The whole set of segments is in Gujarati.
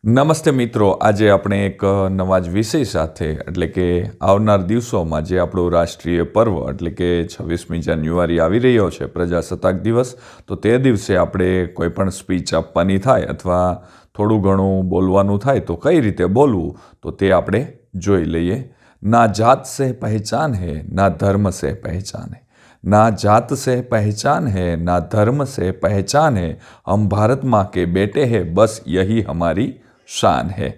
નમસ્તે મિત્રો, આજે આપણે એક નવા જ વિષય સાથે એટલે કે આવનાર દિવસોમાં જે આપણું રાષ્ટ્રીય પર્વ એટલે કે 26મી જાન્યુઆરી આવી રહ્યો છે, પ્રજાસત્તાક દિવસ. તો તે દિવસે આપણે કોઈ પણ સ્પીચ આપવાની થાય અથવા થોડું ઘણું બોલવાનું થાય તો કઈ રીતે બોલવું તો તે આપણે જોઈ લઈએ. ના જાત સે પહેચાન હૈ, ના ધર્મ સે પહેચાન હૈ. ना जात से पहचान है, ना धर्म से पहचान है, हम भारत माँ के बेटे हैं, बस यही हमारी शान है.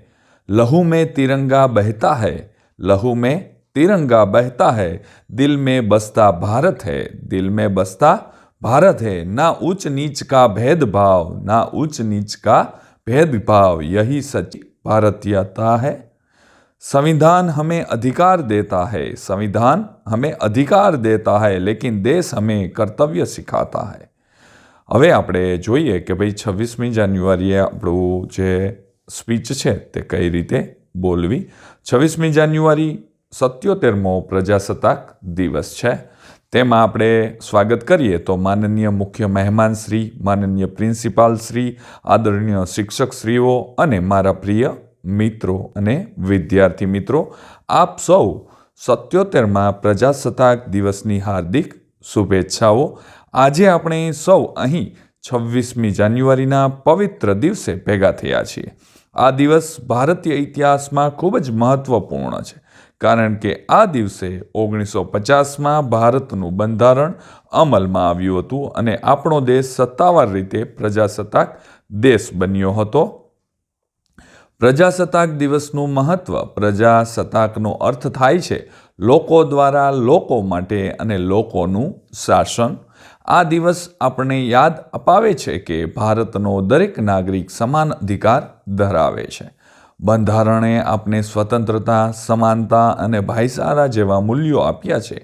लहू में तिरंगा बहता है, लहू में तिरंगा बहता है, दिल में बसता भारत है, दिल में बसता भारत है. ना ऊंच नीच का भेदभाव, ना ऊंच नीच का भेदभाव, यही सच्ची भारतीयता है. संविधान हमें अधिकार देता है, संविधान हमें अधिकार देता है, लेकिन देश हमें कर्तव्य सिखाता है. હવે આપણે જોઈએ કે ભાઈ 26મી જાન્યુઆરીએ આપણું જે સ્પીચ છે તે કઈ રીતે બોલવી. 26મી જાન્યુઆરી 77મો પ્રજાસત્તાક દિવસ છે. તેમાં આપણે સ્વાગત કરીએ તો માનનીય મુખ્ય મહેમાન શ્રી, માનનીય પ્રિન્સિપાલ શ્રી, આદરણીય શિક્ષકશ્રીઓ અને મારા પ્રિય મિત્રો અને વિદ્યાર્થી મિત્રો, આપ સૌ 77મા પ્રજાસત્તાક દિવસની હાર્દિક શુભેચ્છાઓ. આજે આપણે સૌ અહીં 26મી જાન્યુઆરીના પવિત્ર દિવસે ભેગા થયા છીએ. આ દિવસ ભારતીય ઇતિહાસમાં ખૂબ જ મહત્વપૂર્ણ છે, કારણ કે આ દિવસે 1950માં ભારતનું બંધારણ અમલમાં આવ્યું હતું અને આપણો દેશ સત્તાવાર રીતે પ્રજાસત્તાક દેશ બન્યો હતો. પ્રજાસત્તાક દિવસનું મહત્વ. પ્રજાસત્તાકનો અર્થ થાય છે લોકો દ્વારા, લોકો માટે અને લોકોનું શાસન. આ દિવસ આપણને યાદ અપાવે છે કે ભારતનો દરેક નાગરિક સમાન અધિકાર ધરાવે છે. બંધારણે આપને સ્વતંત્રતા, સમાનતા અને ભાઈચારા જેવા મૂલ્યો આપ્યા છે.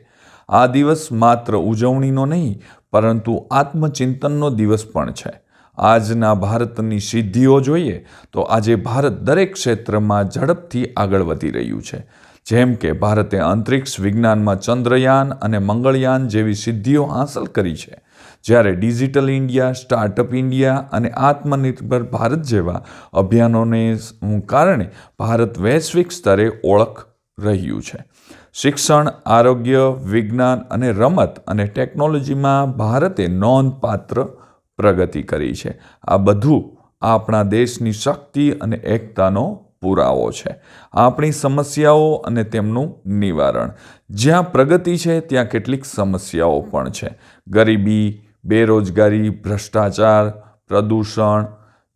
આ દિવસ માત્ર ઉજવણીનો નહીં, પરંતુ આત્મચિંતનનો દિવસ પણ છે. આજના ભારતની સિદ્ધિઓ જોઈએ તો આજે ભારત દરેક ક્ષેત્રમાં ઝડપથી આગળ વધી રહ્યું છે. જેમ કે ભારતે અંતરિક્ષ વિજ્ઞાનમાં ચંદ્રયાન અને મંગળયાન જેવી સિદ્ધિઓ હાંસલ કરી છે, જ્યારે ડિજિટલ ઇન્ડિયા, સ્ટાર્ટઅપ ઇન્ડિયા અને આત્મનિર્ભર ભારત જેવા અભિયાનોને કારણે ભારત વૈશ્વિક સ્તરે ઓળખ રહ્યું છે. શિક્ષણ, આરોગ્ય, વિજ્ઞાન અને રમત અને ટેકનોલોજીમાં ભારતે નોંધપાત્ર પ્રગતિ કરી છે. આ બધું આપણા દેશની શક્તિ અને એકતાનો પુરાવો છે. આપણી સમસ્યાઓ અને તેમનું નિવારણ. જ્યાં પ્રગતિ છે ત્યાં કેટલીક સમસ્યાઓ પણ છે. ગરીબી, બેરોજગારી, ભ્રષ્ટાચાર, પ્રદૂષણ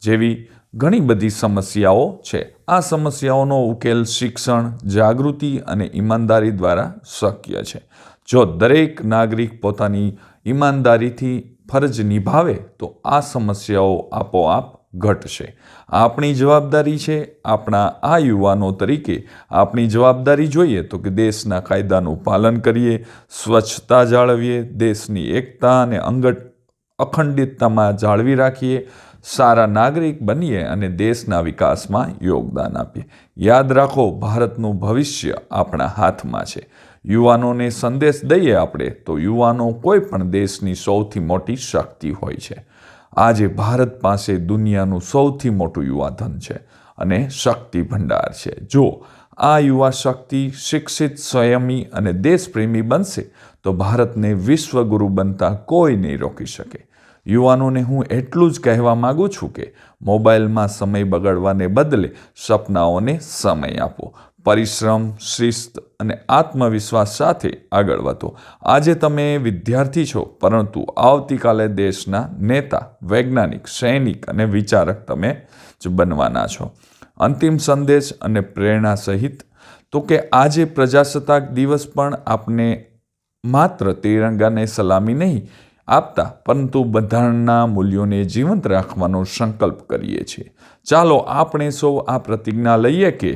જેવી ઘણી બધી સમસ્યાઓ છે. આ સમસ્યાઓનો ઉકેલ શિક્ષણ, જાગૃતિ અને ઈમાનદારી દ્વારા શક્ય છે. જો દરેક નાગરિક પોતાની ઈમાનદારીથી ફરજ નિભાવે તો આ સમસ્યાઓ આપોઆપ ઘટશે. આપણી જવાબદારી છે, આપણા આ યુવાનો તરીકે આપણી જવાબદારી જોઈએ તો કે દેશના કાયદાનું પાલન કરીએ, સ્વચ્છતા જાળવીએ, દેશની એકતા અને અખંડિતતામાં જાળવી રાખીએ, સારા નાગરિક બનીએ અને દેશના વિકાસમાં યોગદાન આપીએ. યાદ રાખો, ભારતનું ભવિષ્ય આપણા હાથમાં છે. યુવાનોને સંદેશ દઈએ આપણે તો યુવાનો કોઈ પણ દેશની સૌથી મોટી શક્તિ હોય છે. આજે ભારત પાસે દુનિયાનું સૌથી મોટું યુવાધન છે અને શક્તિ ભંડાર છે. જો આ યુવા શક્તિ શિક્ષિત, સંયમી અને દેશપ્રેમી બનશે તો ભારતને વિશ્વગુરુ બનતા કોઈ નહીં રોકી શકે. યુવાનોને હું એટલું જ કહેવા માગું છું કે મોબાઈલમાં સમય બગાડવાને બદલે સપનાઓને સમય આપો. પરિશ્રમ, શિસ્ત અને આત્મવિશ્વાસ સાથે આગળ વધો. આજે તમે વિદ્યાર્થી છો, પરંતુ આવતીકાલે દેશના નેતા, વૈજ્ઞાનિક, સૈનિક અને વિચારક તમે જ બનવાના છો. અંતિમ સંદેશ અને પ્રેરણા સહિત તો કે આજે પ્રજાસત્તાક દિવસ પણ આપને માત્ર તિરંગાને સલામી નહીં આપતા, પરંતુ બંધારણના મૂલ્યોને જીવંત રાખવાનો સંકલ્પ કરીએ છીએ. ચાલો આપણે સૌ આ પ્રતિજ્ઞા લઈએ કે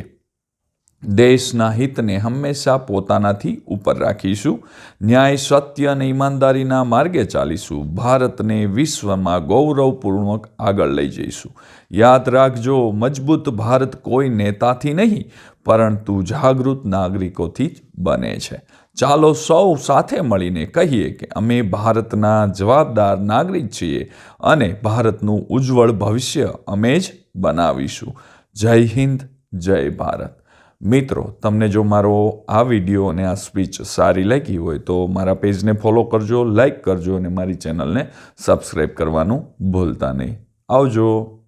દેશના હિતને હંમેશા પોતાનાથી ઉપર રાખીશું, ન્યાય, સત્ય અને ઈમાનદારીના માર્ગે ચાલીશું, ભારતને વિશ્વમાં ગૌરવપૂર્વક આગળ લઈ જઈશું. યાદ રાખજો, મજબૂત ભારત કોઈ નેતાથી નહીં, પરંતુ જાગૃત નાગરિકોથી જ બને છે. ચાલો સૌ સાથે મળીને કહીએ કે અમે ભારતના જવાબદાર નાગરિક છીએ અને ભારતનું ઉજ્જવળ ભવિષ્ય અમે જ બનાવીશું. જય હિન્દ, જય ભારત. મિત્રો, તમને જો મારો આ વિડીયો અને આ સ્પીચ સારી લાગી હોય તો મારા પેજને ફોલો કરજો, લાઈક કરજો અને મારી ચેનલને સબસ્ક્રાઈબ કરવાનું ભૂલતા નહીં. આવજો.